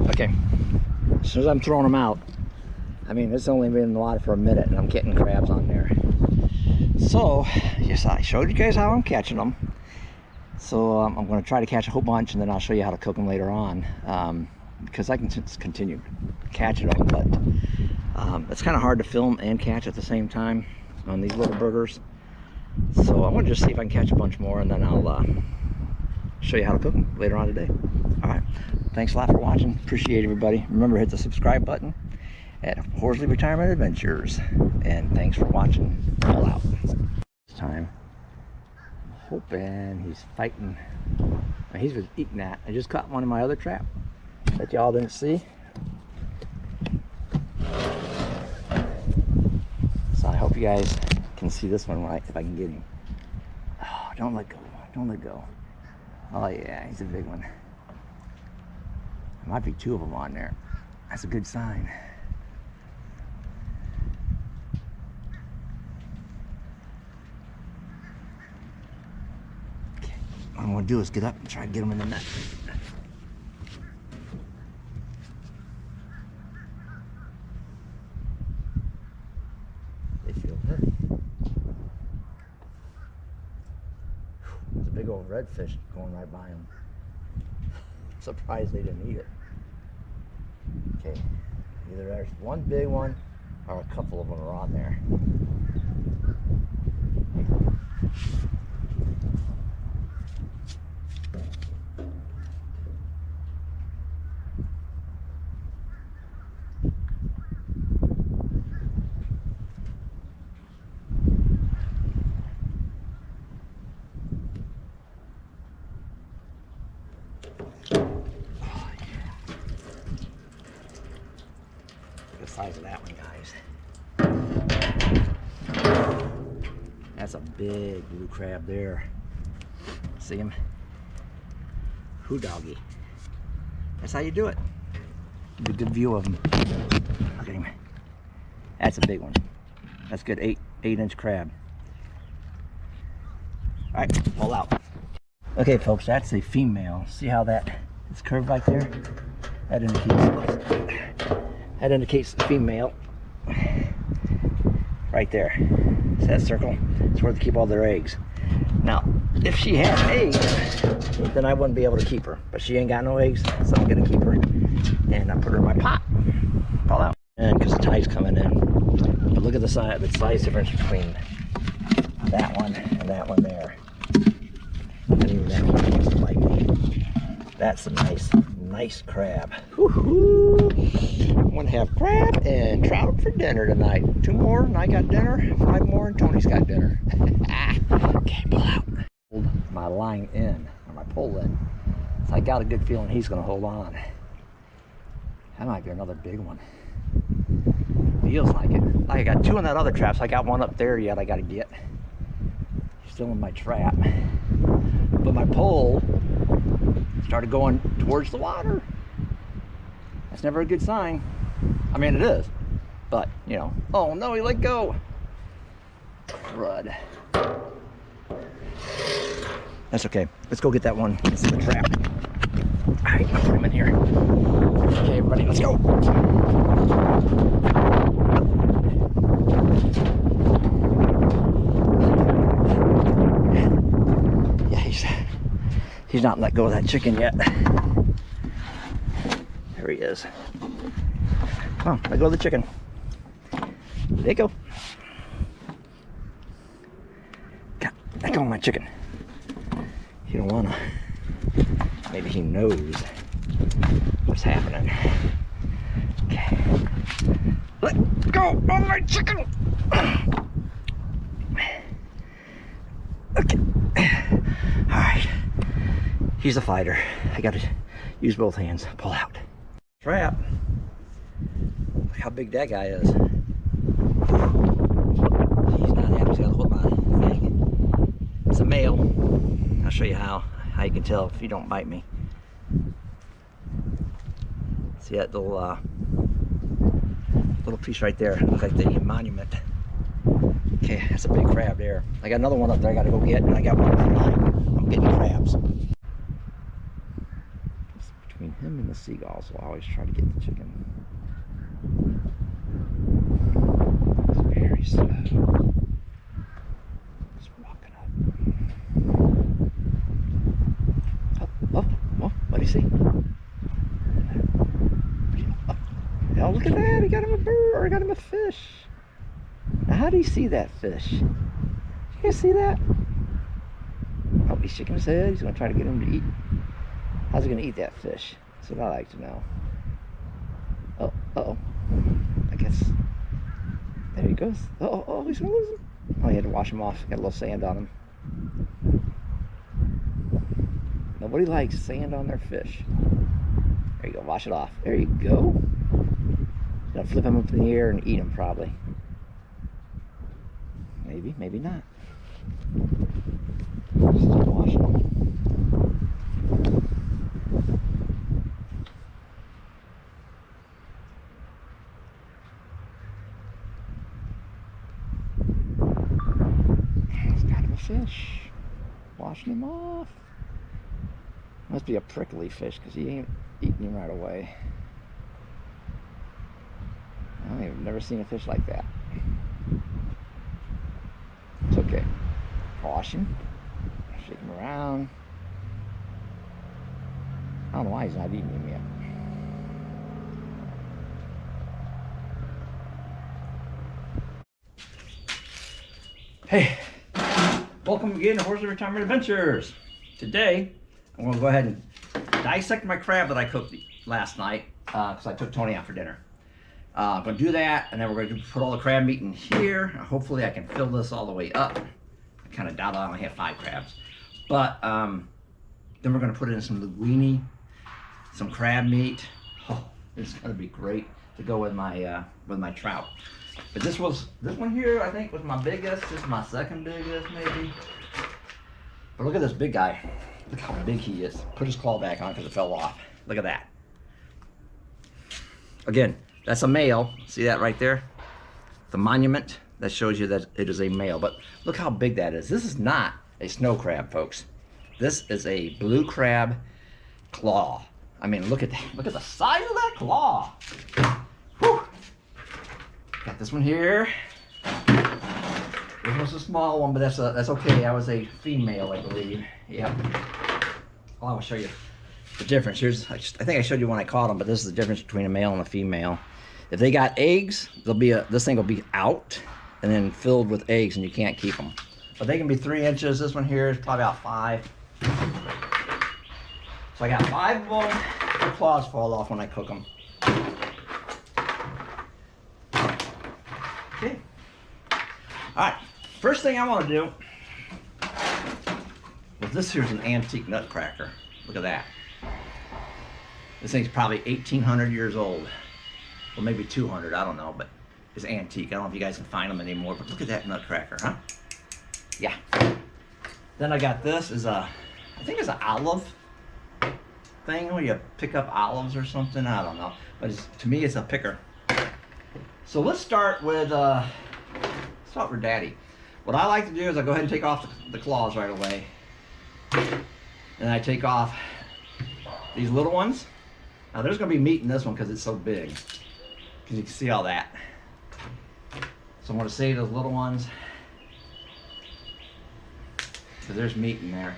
Okay, as soon as I'm throwing them out, I mean, it's only been in the water for a minute and I'm getting crabs on there. So, yes, I showed you guys how I'm catching them. So I'm going to try to catch a whole bunch, and then I'll show you how to cook them later on, because I can just continue catching them, but it's kind of hard to film and catch at the same time on these little burgers. So I want to just see if I can catch a bunch more, and then I'll show you how to cook them later on today. All right, thanks a lot for watching. Appreciate everybody. Remember, hit the subscribe button at Horsley Retirement Adventures, and thanks for watching. All out. This time, I'm hoping he's fighting. He's been eating that. I just caught one in my other trap that y'all didn't see. So I hope you guys can see this one right, if I can get him. Oh, don't let go. Don't let go. Oh yeah, he's a big one. There might be two of them on there. That's a good sign. Okay, what I'm gonna do is get up and try to get him in the net. They feel hurt. There's a big old redfish going right by him. Surprised they didn't eat it. Okay, either there's one big one or a couple of them are on there. The size of that one, guys. That's a big blue crab there. See him? Who doggy? That's how you do it. Get a good view of him. Look at him. That's a big one. That's good. 8-inch crab. All right, pull out. Okay, folks, that's a female. See how that is curved right there? That indicates the female right there. See that circle? It's where they keep all their eggs. Now, if she had eggs, then I wouldn't be able to keep her. But she ain't got no eggs, so I'm gonna keep her. And I put her in my pot. Pull out. And because the tide's coming in. But look at the size difference between that one and that one there. And even that one wants to bite me. That's a nice crab. Woo-hoo. I'm gonna have crab and trout for dinner tonight. 2 more and I got dinner. 5 more and Tony's got dinner. Okay, pull out. Hold my line in, or my pull in. So I got a good feeling he's gonna hold on. That might be another big one. Feels like it. I got 2 in that other trap, so I got 1 up there yet I gotta get. Still in my trap. But my pole started going towards the water. That's never a good sign. I mean, it is, but you know. Oh no, he let go. Crud. That's okay. Let's go get that one. It's in the trap. All right, I'll put him in here. Okay, everybody, let's go. He's not let go of that chicken yet. There he is. Come on, let go of the chicken. There you go. Let go of my chicken. You don't wanna. Maybe he knows what's happening. Okay. Let go of my chicken. Okay. All right. He's a fighter. I gotta use both hands. Pull out. Trap. Look how big that guy is. He's not happy. He's got to hold my thing. It's a male. I'll show you how you can tell if you don't bite me. See that little piece right there? Looks like the monument. Okay, that's a big crab there. I got another one up there I gotta go get, and I got one on the line. I'm getting crabs. Between him him and the seagulls will always try to get the chicken. It's very slow. Just walking up. Oh, what do you see? Oh, look at that! He got him a bird, or got him a fish. Now, how do you see that fish? You guys see that? Oh, he's shaking his head. He's gonna try to get him to eat. How's he gonna eat that fish? That's what I like to know. Oh, uh-oh. I guess. There he goes. Oh, he's gonna lose him. Oh, he had to wash him off. Got a little sand on him. Nobody likes sand on their fish. There you go. Wash it off. There you go. Gonna flip him up in the air and eat him probably. Maybe, maybe not. Still washing him. He's got him a fish. Washing him off. Must be a prickly fish because he ain't eating him right away. I've never seen a fish like that. It's okay. Wash him. Shake him around. I don't know why he's not eating him yet. Hey, welcome again to Horsley Retirement Adventures. Today, I'm going to go ahead and dissect my crab that I cooked last night because I took Tony out for dinner. I'm going to do that, and then we're going to put all the crab meat in here. Hopefully I can fill this all the way up. I kind of doubt I only have 5 crabs. But then we're going to put in some linguine, some crab meat. Oh, it's going to be great to go with my trout. But this one here, I think, was my biggest. This is my second biggest, maybe. But look at this big guy. Look how big he is. Put his claw back on because it fell off. Look at that. Again, that's a male. See that right there? The monument that shows you that it is a male. But look how big that is. This is not a snow crab, folks. This is a blue crab claw. I mean, look at that. Look at the size of that claw. Whew. Got this one here. This was a small one, but that's okay. That was a female, I believe. Yep. Well, I will show you the difference. Here's, I think I showed you when I caught them, but this is the difference between a male and a female. If they got eggs, this thing will be out and then filled with eggs, and you can't keep them. But they can be 3 inches. This one here is probably about 5. So I got 5 of them. Their claws fall off when I cook them. Okay. All right. First thing I want to do is this here's an antique nutcracker. Look at that. This thing's probably 1,800 years old. Or maybe 200, I don't know, but it's antique. I don't know if you guys can find them anymore, but look at that nutcracker, huh? Yeah. Then I got this is I think it's an olive thing where you pick up olives or something. I don't know, but to me it's a picker. So let's start with Daddy. What I like to do is I go ahead and take off the claws right away, and I take off these little ones. Now there's going to be meat in this one because it's so big, because you can see all that. So I'm going to save those little ones because there's meat in there.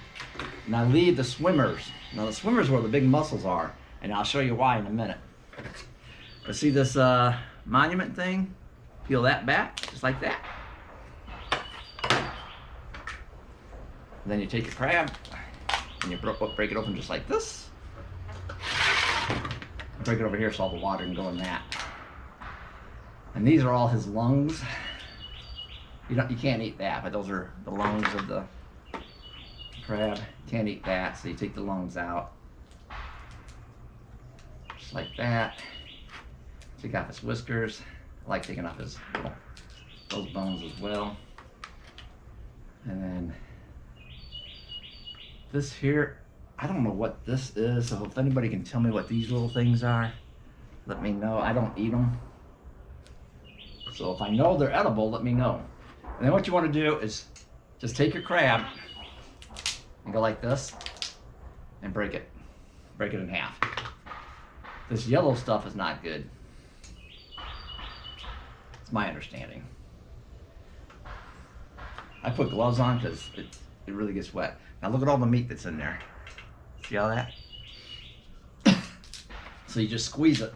And I leave the swimmers. Now the swimmers are where the big muscles are, and I'll show you why in a minute. But see this monument thing? Peel that back, just like that. And then you take your crab and you break it open just like this. Break it over here so all the water can go in that. And these are all his lungs. You can't eat that, but those are the lungs of the crab. Can't eat that, so you take the lungs out. Just like that. Take off his whiskers. I like taking off his those bones as well. And then this here, I don't know what this is, so if anybody can tell me what these little things are, let me know. I don't eat them. So if I know they're edible, let me know. And then what you want to do is just take your crab and go like this and break it. Break it in half. This yellow stuff is not good. It's my understanding. I put gloves on because it really gets wet. Now look at all the meat that's in there. See all that? So you just squeeze it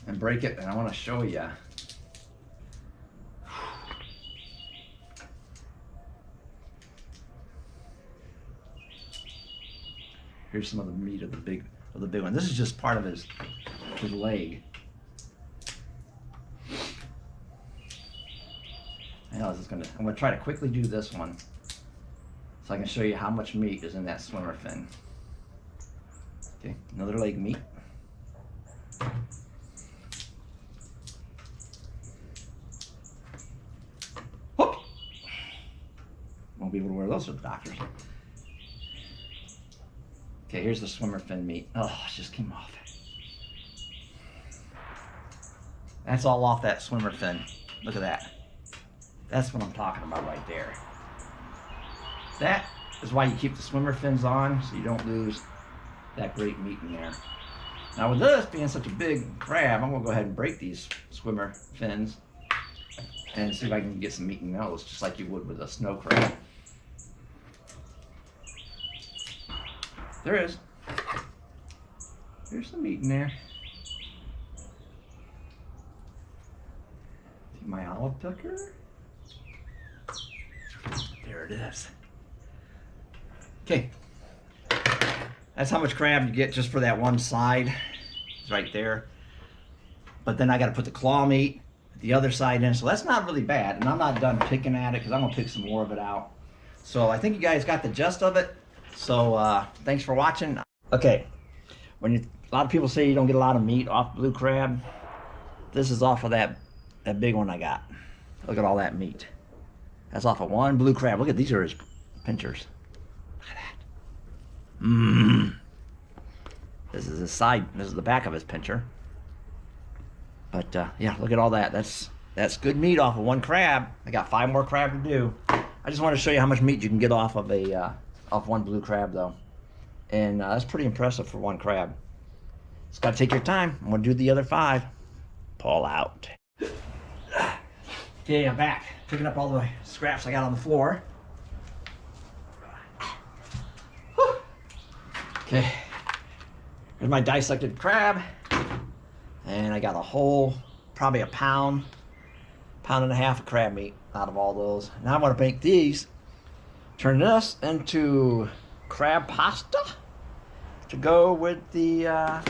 and break it, and I want to show you. Here's some of the meat of the big one. This is just part of his leg. I know I'm gonna try to quickly do this one so I can show you how much meat is in that swimmer fin. Okay, another leg meat. Whoop! Won't be able to wear those with the doctors. Okay, here's the swimmer fin meat. Oh, it just came off. That's all off that swimmer fin. Look at that. That's what I'm talking about right there. That is why you keep the swimmer fins on, so you don't lose that great meat in there. Now with this being such a big crab, I'm gonna go ahead and break these swimmer fins and see if I can get some meat in those, just like you would with a snow crab. There is. There's some meat in there. See my olive tucker? There it is. Okay. That's how much crab you get just for that one side. It's right there. But then I got to put the claw meat, the other side in. So that's not really bad. And I'm not done picking at it because I'm going to pick some more of it out. So I think you guys got the gist of it. So thanks for watching. Okay, a lot of people say you don't get a lot of meat off blue crab. This is off of that big one I got. Look at all that meat. That's off of one blue crab. Look at these are his pinchers. Look at that. Mmm. This is his side. This is the back of his pincher. But yeah, look at all that. That's good meat off of one crab. I got 5 more crab to do. I just want to show you how much meat you can get off of off one blue crab though, and that's pretty impressive for one crab. Just gotta take your time. I'm gonna do the other 5. Pull out. Okay, I'm back, picking up all the scraps I got on the floor. Whew. Okay, here's my dissected crab, and I got a whole, probably a pound and a half of crab meat out of all those. Now I'm gonna make these. Turn this into crab pasta to go with the trout.